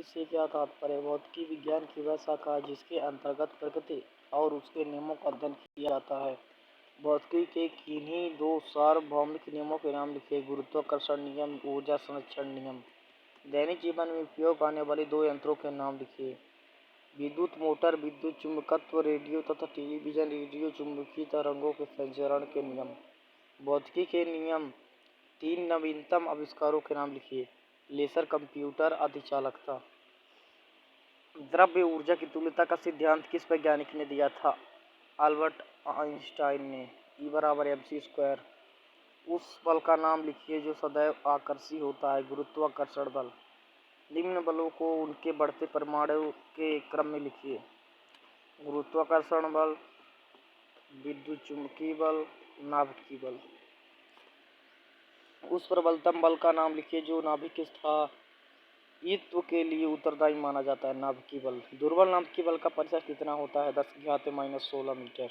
भौतिकी से क्या तात्पर्य है? भौतिकी विज्ञान की वह शाखा है जिसके अंतर्गत प्रकृति और उसके नियमों का अध्ययन किया जाता है। भौतिकी के किन्हीं दो सार्वभौमिक नियमों के नाम लिखिए। गुरुत्वाकर्षण नियम, ऊर्जा संरक्षण नियम। दैनिक जीवन में उपयोग आने वाले दो यंत्रों के नाम लिखिए। विद्युत मोटर, विद्युत चुंबकत्व, रेडियो तथा टेलीविजन रेडियो चुंबकीय तरंगों के संचरण के नियम। भौतिकी के नियम। तीन नवीनतम आविष्कारों के नाम लिखिए। लेसर, कंप्यूटर, अधिचालकता। द्रव्य ऊर्जा की तुल्यता का सिद्धांत किस वैज्ञानिक ने दिया था? अल्बर्ट आइंस्टाइन ने। E=mc²। उस बल का नाम लिखिए जो सदैव आकर्षी होता है। गुरुत्वाकर्षण बल। निम्न बलों को उनके बढ़ते परिमाणों के क्रम में लिखिए। गुरुत्वाकर्षण बल, विद्युत चुंबकीय बल, नाभिकीय बल। उस प्रबलतम बल का नाम लिखिए जो नाभिक स्थायित्व के लिए उत्तरदायी माना जाता है। नाभिकीय बल। दुर्बल नाभिकीय बल का परिचय कितना होता है? 10⁻⁻16 मीटर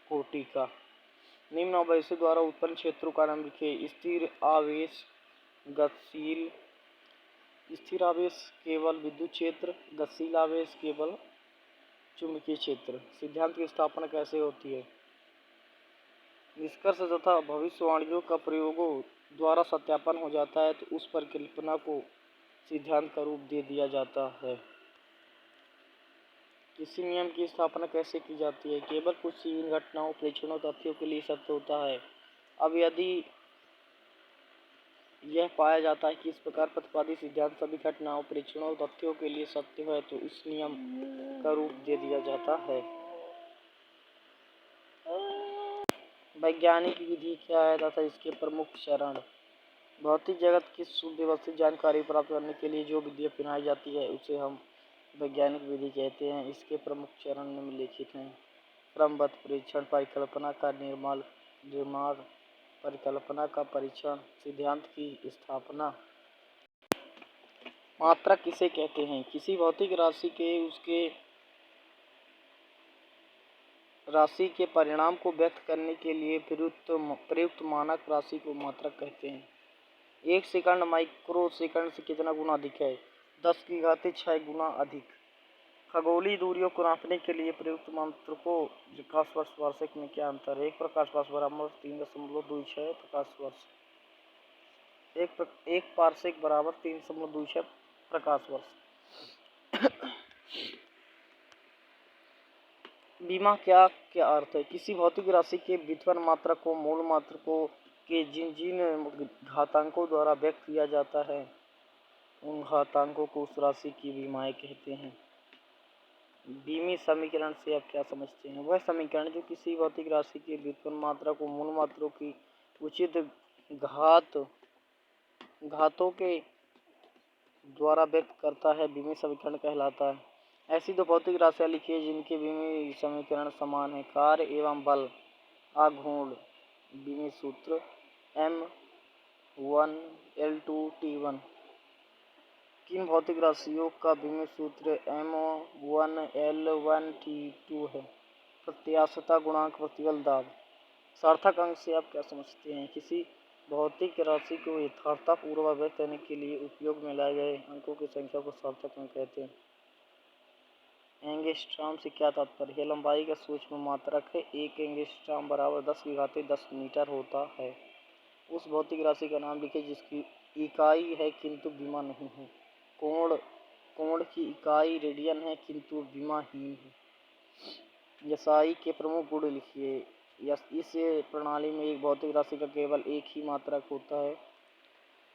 कोटि का। निम्न आवेशों द्वारा उत्पन्न क्षेत्रों का नाम लिखिए। स्थिर आवेश, गतिशील। स्थिर आवेश केवल विद्युत क्षेत्र, गतिशील आवेश केवल चुंबकीय क्षेत्र। सिद्धांत की स्थापना कैसे होती है? निष्कर्ष तथा भविष्यवाणियों का प्रयोगों द्वारा सत्यापन हो जाता है तो उस परिकल्पना को सिद्धांत का रूप दे दिया जाता है। किसी नियम की स्थापना कैसे की जाती है? केवल कुछ सीमित घटनाओं, परीक्षणों, तथ्यों के लिए सत्य होता है। अब यदि यह पाया जाता है कि इस प्रकार प्रतिपादित सिद्धांत सभी घटनाओं, परीक्षणों और तथ्यों के लिए सत्य है तो इस नियम का रूप दे दिया जाता है। वैज्ञानिक विधि क्या है तथा इसके प्रमुख चरण? भौतिक जगत की सुव्यवस्थित जानकारी प्राप्त करने के लिए जो विधि अपनाई जाती है उसे हम वैज्ञानिक विधि कहते हैं। इसके प्रमुख चरण निम्नलिखित हैं। क्रमबद्ध परीक्षण, परिकल्पना का निर्माण, परिकल्पना का परीक्षण, सिद्धांत की स्थापना। मात्रक किसे कहते हैं? किसी भौतिक राशि के उसके राशि के परिणाम को व्यक्त करने के लिए प्रयुक्त मानक राशि को मात्रक कहते हैं। एक सेकंड माइक्रो सेकंड से कितना गुना अधिक है? 10⁻6 गुना अधिक। खगोलीय दूरियों को नापने के लिए प्रयुक्त मात्रकों प्रकाश वर्ष वार्षिक में क्या अंतर है? एक प्रकाश वर्ष बराबर 3.26 प्रकाश वर्ष। एक पारसेक बराबर 3.26 प्रकाश वर्ष। बीमा क्या क्या अर्थ है? किसी भौतिक राशि के व्युत्पन्न मात्रक को मूल मात्रकों के जिन जिन घातांकों द्वारा व्यक्त किया जाता है उन घातांकों को उस राशि की बीमाएं कहते हैं। बीमी समीकरण से आप क्या समझते हैं? वह समीकरण जो किसी भौतिक राशि के व्युत्पन्न मात्रा को मूल मात्रों की उचित घातों के द्वारा व्यक्त करता है बीमी समीकरण कहलाता है। ऐसी दो भौतिक राशियां लिखिए जिनके बीमी समीकरण समान है। कार्य एवं बल आघूर्ण। बीमी सूत्र M1 L2 T1। किन भौतिक राशियों का बीमी सूत्र M1 L1 T2 है? प्रत्यास्थता गुणांक, प्रतिबल, दाब। सार्थक अंक से आप क्या समझते हैं? किसी भौतिक राशि को यथार्थतापूर्वक व्यक्त करने के लिए उपयोग में लाए गए अंकों की संख्या को सार्थक अंक कहते हैं। एंगस्ट्रॉम से क्या तात्पर्य है? लंबाई का सूक्ष्म मात्रक है। 1 एंगस्ट्रॉम बराबर 10⁻10 मीटर होता है। उस भौतिक राशि का नाम लिखिए जिसकी इकाई है किंतु विमा नहीं है। कोण की इकाई रेडियन है किंतु विमाहीन है। यसाई के प्रमुख गुण लिखिए। इस प्रणाली में एक भौतिक राशि का केवल एक ही मात्रक होता है।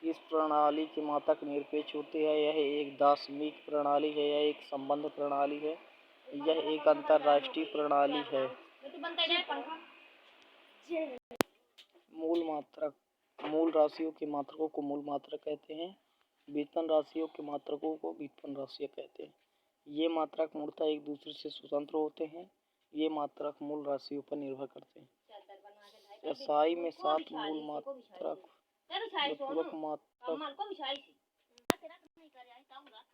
इस प्रणाली के मात्रक निरपेक्ष होते हैं। यह एक दार्शनिक प्रणाली है। यह एक संबंध प्रणाली है। यह एक अंतरराष्ट्रीय प्रणाली है। मूल मात्रक। मूल राशियों के मात्रकों को मूल मात्रक कहते हैं। व्युत्पन्न राशियों के मात्रकों को व्युत्पन्न राशियां कहते हैं। ये मात्रक मूलतः एक दूसरे से स्वतंत्र होते हैं। ये मात्रक मूल राशियों पर निर्भर करते हैं। एसआई में 7 मूल मात्रक, पूरक मात्रक।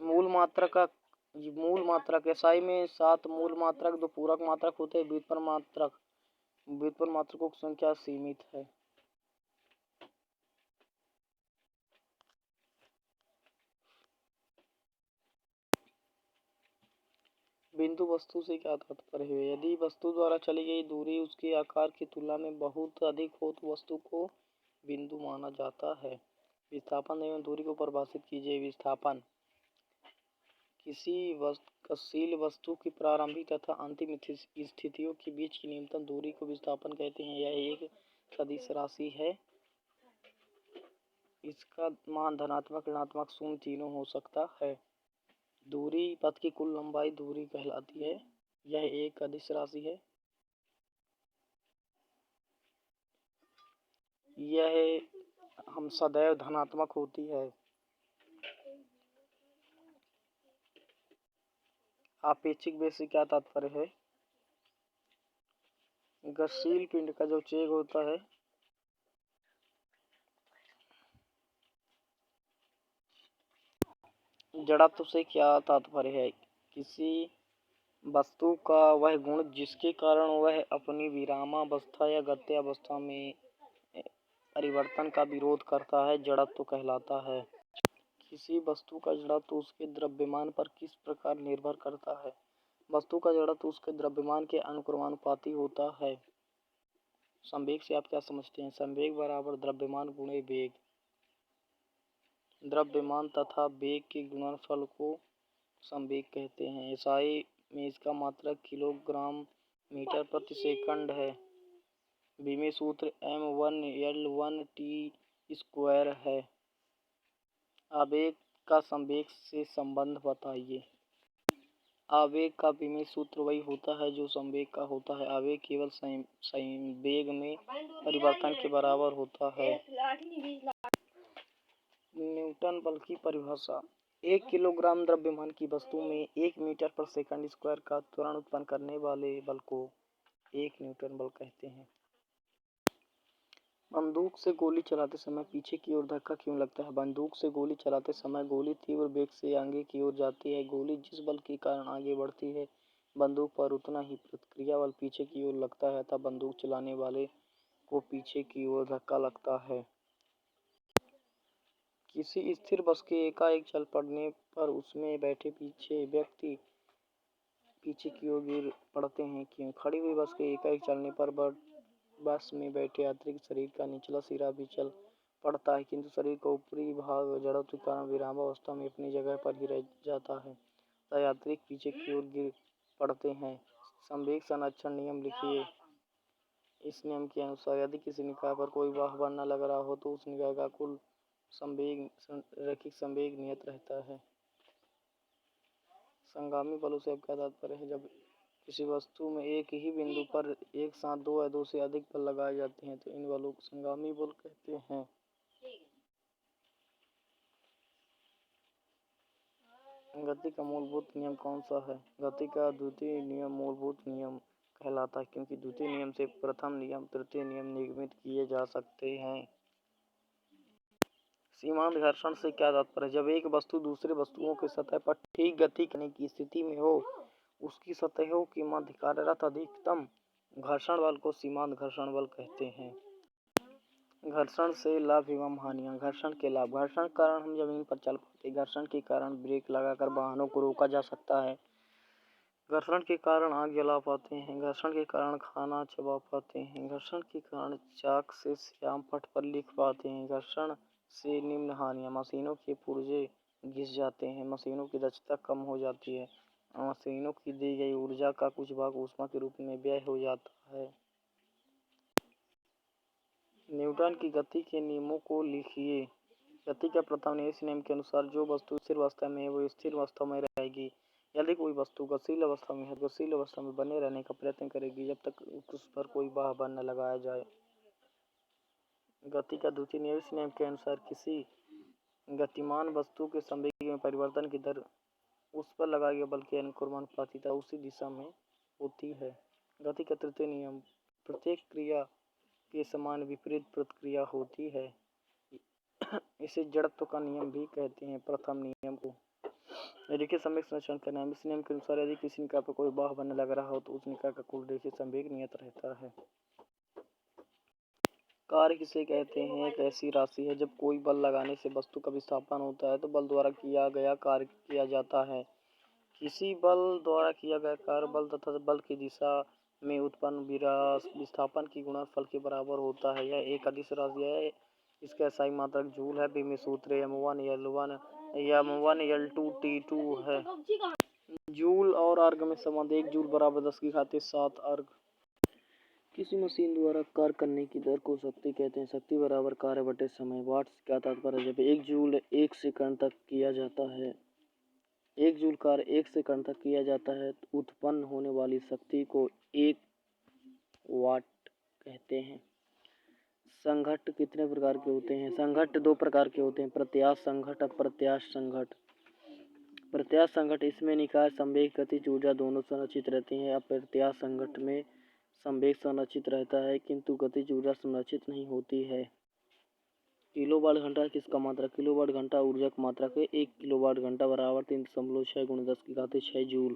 मूल मात्रक एसआई में 7 मूल मात्रक, 2 पूरक मात्रक होते हैं। व्युत्पन्न मात्रकों की संख्या सीमित है। बिंदु वस्तु से क्या तात्पर्य है? यदि वस्तु द्वारा चली गई दूरी उसके आकार की तुलना में बहुत अधिक हो तो वस्तु को बिंदु माना जाता है। विस्थापन एवं दूरी को परिभाषित कीजिए। विस्थापन किसी गतिशील वस्तु की प्रारंभिक तथा अंतिम स्थितियों के बीच की न्यूनतम दूरी को विस्थापन कहते हैं। यह एक सदिश राशि है। इसका मान धनात्मक, ऋणात्मक, शून्य तीनों हो सकता है। दूरी पथ की कुल लंबाई दूरी कहलाती है। यह एक अदिश राशि है। यह हम सदैव धनात्मक होती है। आपेक्षिक वेग से क्या तात्पर्य है? गतिशील पिंड का जो वेग होता है जड़त्व से क्या तात्पर्य है? किसी वस्तु का वह गुण जिसके कारण वह अपनी विरामावस्था या गत्यावस्था में परिवर्तन का विरोध करता है जड़त्व कहलाता है। किसी वस्तु का जड़त्व उसके द्रव्यमान पर किस प्रकार निर्भर करता है? वस्तु का जड़त्व उसके द्रव्यमान के अनुक्रमानुपाती होता है। संवेग से आप क्या समझते हैं? संवेग बराबर द्रव्यमान गुणे वेग। द्रव्यमान तथा वेग के गुणनफल को संवेग कहते हैं। एसआई में इसका मात्रक किलोग्राम मीटर प्रति सेकंड है। बीमे सूत्र m1L1T² है। आवेग का संवेग से संबंध बताइए। आवेग का विमेय सूत्र वही होता है जो संवेग का होता है। आवेग केवल संवेग में परिवर्तन के बराबर होता है। न्यूटन बल की परिभाषा। 1 किलोग्राम द्रव्यमान की वस्तु में 1 मीटर पर सेकंड स्क्वायर का त्वरण उत्पन्न करने वाले बल को 1 न्यूटन बल कहते हैं। बंदूक से गोली चलाते समय पीछे की ओर धक्का क्यों लगता है? बंदूक से गोली चलाते समय गोली तीव्र वेग से आगे की ओर जाती है। गोली जिस बल के कारण आगे बढ़ती है बंदूक पर उतना ही प्रतिक्रिया बल पीछे की ओर लगता है अतः बंदूक चलाने वाले को पीछे की ओर धक्का लगता है। किसी स्थिर बस के एकाएक चल पड़ने पर उसमें बैठे व्यक्ति पीछे की ओर गिर पड़ते हैं क्यों? खड़ी हुई बस के एकाएक चलने पर बस में बैठे यात्री के शरीर का निचला सिरा भी चल पड़ता है किंतु शरीर का ऊपरी भाग जड़त्व के कारण विरामावस्था में अपनी जगह पर ही रह जाता है अतः यात्री पीछे की ओर गिर पड़ते हैं। संवेग संरक्षण नियम लिखिए। इस नियम के अनुसार यदि किसी निकाय पर कोई बाह्य न लग रहा हो तो उस निकाय का कुल रैखिक संवेग नियत रहता है। संगामी बलों से अब क्या तात्पर्य है? जब किसी वस्तु में एक ही बिंदु पर एक साथ दो या दो से अधिक बल लगाए जाते हैं तो इन बलों को संगामी बल कहते हैं। गति का मूलभूत नियम कौन सा है? गति का द्वितीय नियम मूलभूत नियम कहलाता है क्योंकि द्वितीय नियम से प्रथम नियम तृतीय नियम निगमित किए जा सकते हैं। सीमांत घर्षण से क्या तात्पर्य? जब एक वस्तु दूसरे वस्तुओं के सतह पर ठीक गति करने की स्थिति में हो उसकी सतहों के मध्य कार्यरत अधिकतम घर्षण बल को सीमांत घर्षण बल कहते हैं। घर्षण से लाभ एवं हानियां। घर्षण के लाभ। घर्षण के कारण हम जमीन पर चल पाते। घर्षण के कारण ब्रेक लगाकर वाहनों को रोका जा सकता है। घर्षण के कारण आग जला पाते हैं। घर्षण के कारण खाना चबा पाते हैं। घर्षण के कारण चाक से श्याम पट पर लिख पाते हैं। घर्षण से निम्न हानियां। मशीनों के पुर्जे घिस जाते हैं। मशीनों की दक्षता कम हो जाती है। मशीनों की दी गई ऊर्जा का कुछ भाग ऊष्मा के रूप में व्यय हो जाता है। न्यूटन की गति के नियमों को लिखिए। गति का प्रथम नियम। इस नियम के अनुसार जो वस्तु स्थिर अवस्था में है वो स्थिर अवस्था में रहेगी। यदि कोई वस्तु गतिशील अवस्था में है तो गतिशील अवस्था में बने रहने का प्रयत्न करेगी जब तक उस पर कोई बाह्य बल न लगाया जाए। गति का द्वितीय नियम। इस नियम के अनुसार किसी गतिमान वस्तु के संवेग में परिवर्तन की दर उस पर लगाए गए बल के अनुक्रमानुपाती तथा उसी दिशा में होती है। गति का तृतीय नियम। प्रत्येक क्रिया के समान विपरीत प्रतिक्रिया होती है। इसे जड़त्व का नियम भी कहते हैं। प्रथम नियम को रेखीय संवेग संरक्षण का नियम। इस नियम के अनुसार यदि किसी निकाय पर कोई बाह्य बल लग रहा हो तो उस निकाय का कुल रेखीय संवेग नियत रहता है। कार्य किसे कहते हैं? एक ऐसी राशि है जब कोई बल लगाने से वस्तु का विस्थापन होता है तो बल द्वारा किया गया कार्य किया जाता है। किसी बल द्वारा किया गया कार्य बल तथा बल की दिशा में उत्पन्न विस्थापन की गुणनफल के बराबर होता है। यह एक अदिश राशि है। इसका SI मात्रक जूल है। में सूत्र m1 L2 है। जूल और अर्ग में संबंध 1 जूल बराबर 10 की घात 7 अर्ग। किसी मशीन द्वारा कार्य करने की दर को शक्ति कहते हैं। शक्ति बराबर कार्य बटे समय। वाट्स का तात्पर्य जब 1 जूल 1 सेकंड तक किया जाता है 1 जूल कार्य 1 सेकंड तक किया जाता है तो उत्पन्न होने वाली शक्ति को 1 वाट कहते हैं। संघट्ट कितने प्रकार के होते हैं? संघट्ट 2 प्रकार के होते हैं, प्रत्यास्थ संघट्ट, अप्रत्यास्थ संघट्ट। प्रत्यास्थ संघट्ट इसमें निकाय, संवेग, गतिज ऊर्जा दोनों संरक्षित रहती हैं। अप्रत्यास्थ संघट्ट में संवेग संरक्षित रहता है किंतु गतिज ऊर्जा संरक्षित नहीं होती है। किलोवाट घंटा किसका मात्रक? किलोवाट घंटा ऊर्जा का मात्रक है। 1 किलोवाट घंटा बराबर 3.6 × 10 की घात 6 जूल।